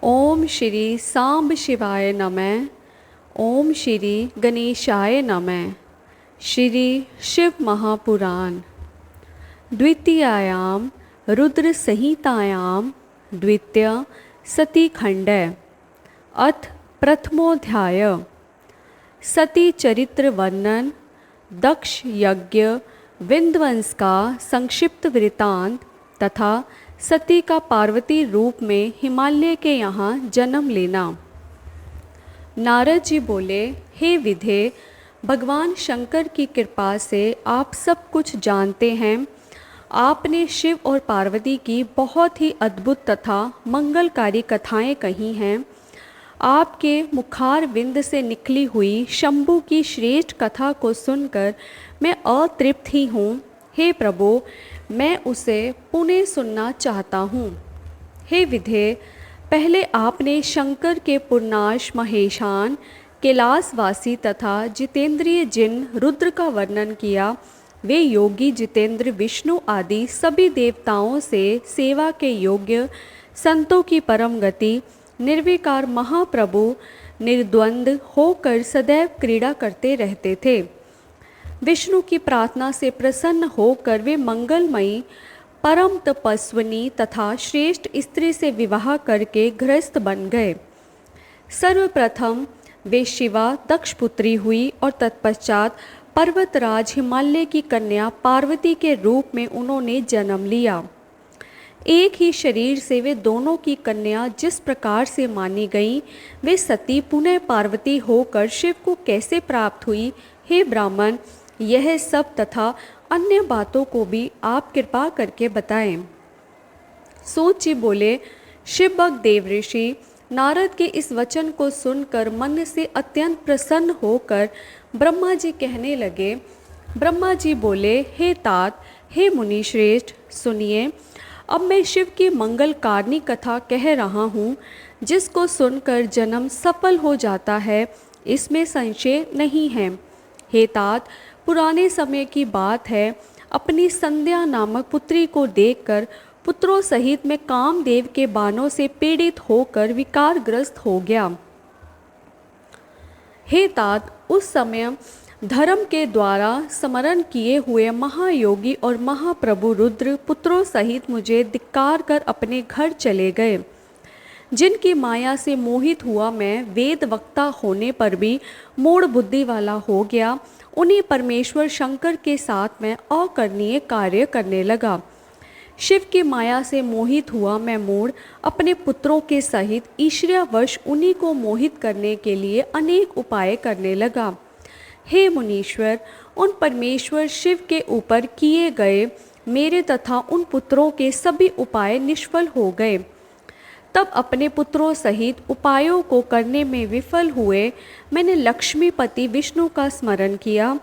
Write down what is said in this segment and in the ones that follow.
ओम श्री सांब शिवाय नमः। ओम श्री गणेशाय नमः। श्री शिव महापुराण द्वितीयायाम रुद्र संहितायां द्वितीय सती खंड। अथ प्रथमोध्याय। सती चरित्र वर्णन, दक्ष यज्ञ विध्वंस का संक्षिप्त वृतांत तथा सती का पार्वती रूप में हिमालय के यहाँ जन्म लेना। नारद जी बोले, हे विधे, भगवान शंकर की कृपा से आप सब कुछ जानते हैं। आपने शिव और पार्वती की बहुत ही अद्भुत तथा मंगलकारी कथाएं कही हैं। आपके मुखार विंद से निकली हुई शंभु की श्रेष्ठ कथा को सुनकर मैं अतृप्त ही हूँ। हे प्रभु, मैं उसे पुनः सुनना चाहता हूँ। हे विधे, पहले आपने शंकर के पूर्णाश महेशान, कैलाशवासी तथा जितेंद्रिय जिन रुद्र का वर्णन किया। वे योगी जितेंद्र विष्णु आदि सभी देवताओं से सेवा के योग्य, संतों की परम गति, निर्विकार महाप्रभु निर्द्वंद होकर सदैव क्रीड़ा करते रहते थे। विष्णु की प्रार्थना से प्रसन्न होकर वे मंगलमयी परम तपस्विनी तथा श्रेष्ठ स्त्री से विवाह करके गृहस्थ बन गए। सर्वप्रथम वे शिवा दक्ष पुत्री हुई और तत्पश्चात पर्वतराज हिमालय की कन्या पार्वती के रूप में उन्होंने जन्म लिया। एक ही शरीर से वे दोनों की कन्या जिस प्रकार से मानी गई, वे सती पुनः पार्वती होकर शिव को कैसे प्राप्त हुई? हे ब्राह्मण, यह सब तथा अन्य बातों को भी आप कृपा करके बताएं। सूत जी बोले, शिवभक्त देव ऋषि नारद के इस वचन को सुनकर मन से अत्यंत प्रसन्न होकर ब्रह्मा जी कहने लगे। ब्रह्मा जी बोले, हे तात, हे मुनि श्रेष्ठ, सुनिए। अब मैं शिव की मंगलकारणी कथा कह रहा हूँ, जिसको सुनकर जन्म सफल हो जाता है, इसमें संशय नहीं है। हे तात, पुराने समय की बात है। अपनी संध्या नामक पुत्री को देखकर पुत्रों सहित मैं कामदेव के बाणों से पीड़ित होकर विकारग्रस्त हो गया। हे तात, उस समय धर्म के द्वारा स्मरण किए हुए महायोगी और महाप्रभु रुद्र पुत्रों सहित मुझे धिक्कार कर अपने घर चले गए। जिनकी माया से मोहित हुआ मैं वेद वक्ता होने पर भी मूढ़ बुद्धि वाला हो गया, उन्हीं परमेश्वर शंकर के साथ मैं अकरणीय कार्य करने लगा। शिव की माया से मोहित हुआ मैं मूढ़ अपने पुत्रों के सहित ईश्वरवश उन्हीं को मोहित करने के लिए अनेक उपाय करने लगा। हे मुनीश्वर, उन परमेश्वर शिव के ऊपर किए गए मेरे तथा उन पुत्रों के सभी उपाय निष्फल हो गए। तब अपने पुत्रों सहित उपायों को करने में विफल हुए मैंने लक्ष्मीपति विष्णु का स्मरण किया।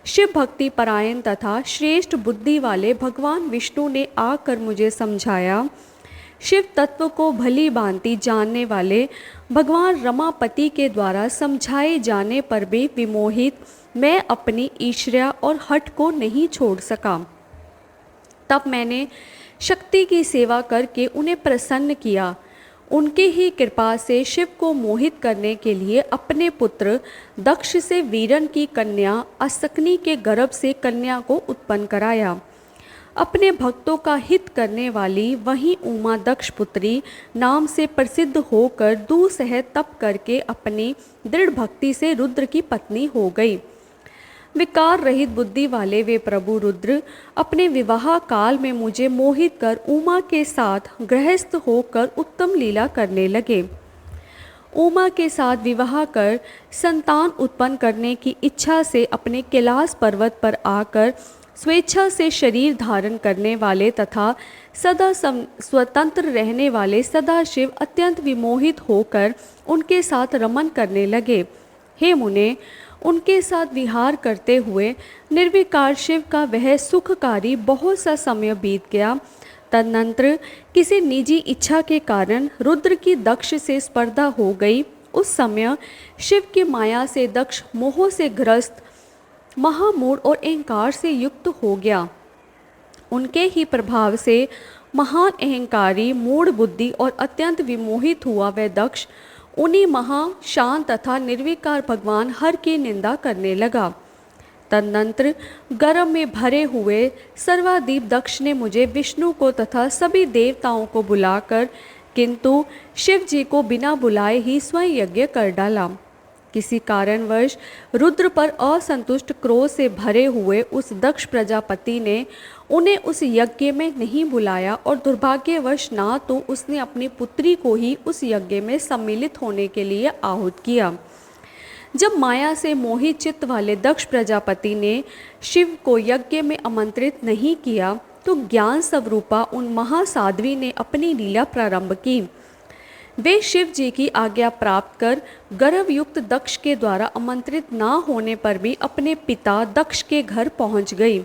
शिव भक्ति परायण तथा श्रेष्ठ बुद्धि वाले भगवान विष्णु ने आकर मुझे समझाया। शिव तत्व को भली भांति जानने वाले भगवान रमापति के द्वारा समझाए जाने पर भी विमोहित मैं अपनी ईर्ष्या और हठ को नहीं छोड़ सका। तब मैंने शक्ति की सेवा करके उन्हें प्रसन्न किया। उनके ही कृपा से शिव को मोहित करने के लिए अपने पुत्र दक्ष से वीरन की कन्या असकनी के गर्भ से कन्या को उत्पन्न कराया। अपने भक्तों का हित करने वाली वही उमा दक्ष पुत्री नाम से प्रसिद्ध होकर दुसह तप करके अपनी दृढ़ भक्ति से रुद्र की पत्नी हो गई। विकार रहित बुद्धि वाले वे प्रभु रुद्र अपने विवाह काल में मुझे मोहित कर उमा के साथ गृहस्थ होकर उत्तम लीला करने लगे। उमा के साथ विवाह कर संतान उत्पन्न करने की इच्छा से अपने कैलाश पर्वत पर आकर स्वेच्छा से शरीर धारण करने वाले तथा सदा स्वतंत्र रहने वाले सदाशिव अत्यंत विमोहित होकर उनके साथ रमन करने लगे। हे मुने, उनके साथ विहार करते हुए निर्विकार शिव का वह सुखकारी बहुत सा समय बीत गया। तदनंतर किसी निजी इच्छा के कारण रुद्र की दक्ष से स्पर्धा हो गई। उस समय शिव की माया से दक्ष मोह से ग्रस्त, महामूढ़ और अहंकार से युक्त हो गया। उनके ही प्रभाव से महान अहंकारी, मूढ़ बुद्धि और अत्यंत विमोहित हुआ वह दक्ष उन्हीं महाशांत तथा निर्विकार भगवान हर की निंदा करने लगा। तदनंतर गर्भ में भरे हुए सर्वाधिप दक्ष ने मुझे, विष्णु को तथा सभी देवताओं को बुलाकर किंतु शिव जी को बिना बुलाए ही स्वयं यज्ञ कर डाला। किसी कारणवश रुद्र पर असंतुष्ट क्रोध से भरे हुए उस दक्ष प्रजापति ने उन्हें उस यज्ञ में नहीं बुलाया और दुर्भाग्यवश ना तो उसने अपनी पुत्री को ही उस यज्ञ में सम्मिलित होने के लिए आहूत किया। जब माया से मोहित चित्त वाले दक्ष प्रजापति ने शिव को यज्ञ में आमंत्रित नहीं किया तो ज्ञान स्वरूपा उन महासाध्वी ने अपनी लीला प्रारंभ की। वे शिव जी की आज्ञा प्राप्त कर गर्भयुक्त दक्ष के द्वारा आमंत्रित ना होने पर भी अपने पिता दक्ष के घर पहुंच गई।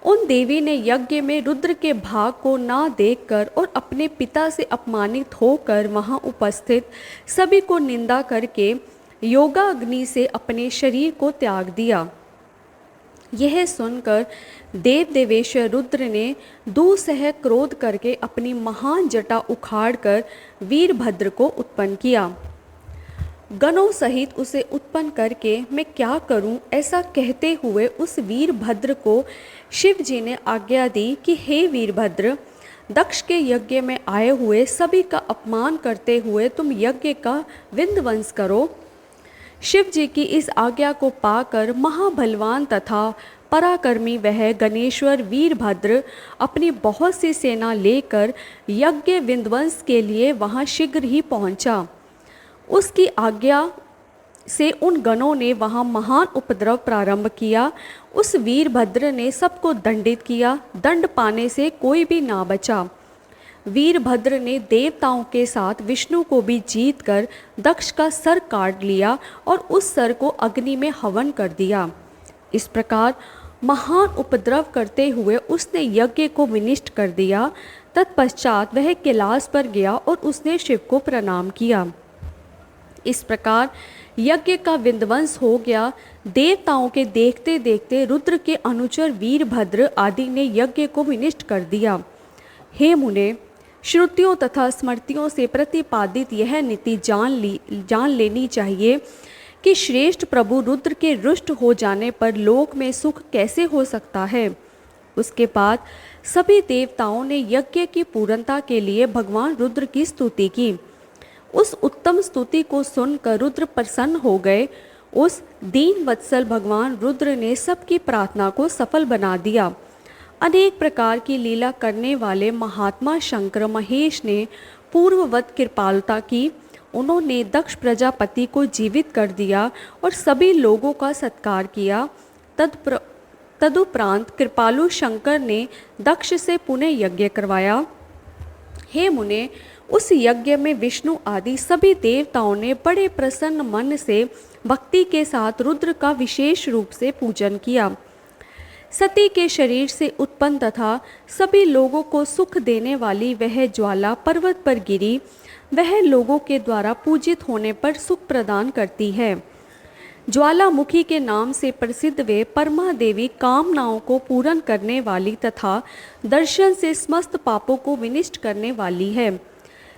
उन देवी ने यज्ञ में रुद्र के भाग को ना देखकर और अपने पिता से अपमानित होकर वहां उपस्थित सभी को निंदा करके योगाग्नि से अपने शरीर को त्याग दिया। यह सुनकर देव देवेश्वर रुद्र ने दुसह क्रोध करके अपनी महान जटा उखाड़कर वीरभद्र को उत्पन्न किया। गणों सहित उसे उत्पन्न करके मैं क्या करूं, ऐसा कहते हुए उस वीरभद्र को शिव जी ने आज्ञा दी कि हे वीरभद्र, दक्ष के यज्ञ में आए हुए सभी का अपमान करते हुए तुम यज्ञ का विध्वंस करो। शिव जी की इस आज्ञा को पाकर महाबलवान तथा पराक्रमी वह गणेश्वर वीरभद्र अपनी बहुत सी सेना लेकर यज्ञ विध्वंस के लिए वहां शीघ्र ही पहुंचा। उसकी आज्ञा से उन गणों ने वहां महान उपद्रव प्रारंभ किया। उस वीरभद्र ने सबको दंडित किया। दंड पाने से कोई भी ना बचा। वीरभद्र ने देवताओं के साथ विष्णु को भी जीतकर दक्ष का सर काट लिया और उस सर को अग्नि में हवन कर दिया। इस प्रकार महान उपद्रव करते हुए उसने यज्ञ को विनिष्ट कर दिया। तत्पश्चात वह कैलाश पर गया और उसने शिव को प्रणाम किया। इस प्रकार यज्ञ का विध्वंस हो गया। देवताओं के देखते देखते रुद्र के अनुचर वीरभद्र आदि ने यज्ञ को विनिष्ट कर दिया। हे मुने, श्रुतियों तथा स्मृतियों से प्रतिपादित यह नीति जान लेनी चाहिए कि श्रेष्ठ प्रभु रुद्र के रुष्ट हो जाने पर लोक में सुख कैसे हो सकता है। उसके बाद सभी देवताओं ने यज्ञ की पूर्णता के लिए भगवान रुद्र की स्तुति की। उस उत्तम स्तुति को सुनकर रुद्र प्रसन्न हो गए। उस दीन वत्सल भगवान रुद्र ने सबकी प्रार्थना को सफल बना दिया। अनेक प्रकार की लीला करने वाले महात्मा शंकर महेश ने पूर्ववत कृपालुता की। उन्होंने दक्ष प्रजापति को जीवित कर दिया और सभी लोगों का सत्कार किया। तदुपरांत कृपालु शंकर ने दक्ष से पुनः यज्ञ करवाया। हे मुने, उस यज्ञ में विष्णु आदि सभी देवताओं ने बड़े प्रसन्न मन से भक्ति के साथ रुद्र का विशेष रूप से पूजन किया। सती के शरीर से उत्पन्न तथा सभी लोगों को सुख देने वाली वह ज्वाला पर्वत पर गिरी। वह लोगों के द्वारा पूजित होने पर सुख प्रदान करती है। ज्वालामुखी के नाम से प्रसिद्ध वे परमा देवी कामनाओं को पूर्ण करने वाली तथा दर्शन से समस्त पापों को विनिष्ट करने वाली है।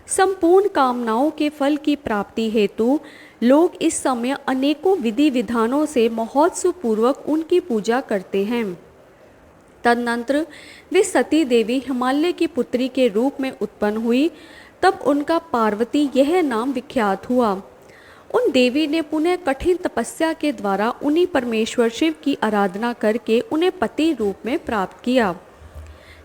संपूर्ण कामनाओं के फल की प्राप्ति हेतु लोग इस समय अनेकों विधि विधानों से महोत्सव पूर्वक उनकी पूजा करते हैं। तदनंतर वे सती देवी हिमालय की पुत्री के रूप में उत्पन्न हुई। तब उनका पार्वती यह नाम विख्यात हुआ। उन देवी ने पुनः कठिन तपस्या के द्वारा उन्हीं परमेश्वर शिव की आराधना करके उन्हें पति रूप में प्राप्त किया।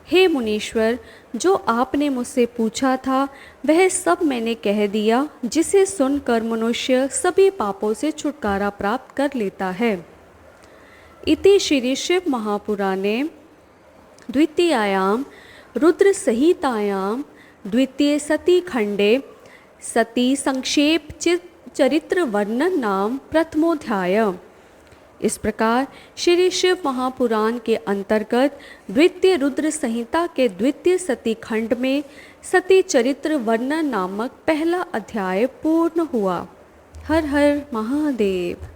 हे मुनीश्वर, जो आपने मुझसे पूछा था वह सब मैंने कह दिया, जिसे सुनकर मनुष्य सभी पापों से छुटकारा प्राप्त कर लेता है। इति श्री शिव महापुराणे द्वितीयायाम रुद्र संहितायाम द्वितीय सती खंडे सती संक्षेप चरित्र वर्णन नाम प्रथमोध्याय। इस प्रकार श्री शिव महापुराण के अंतर्गत द्वितीय रुद्र संहिता के द्वितीय सती खंड में सती चरित्र वर्णन नामक पहला अध्याय पूर्ण हुआ। हर हर महादेव।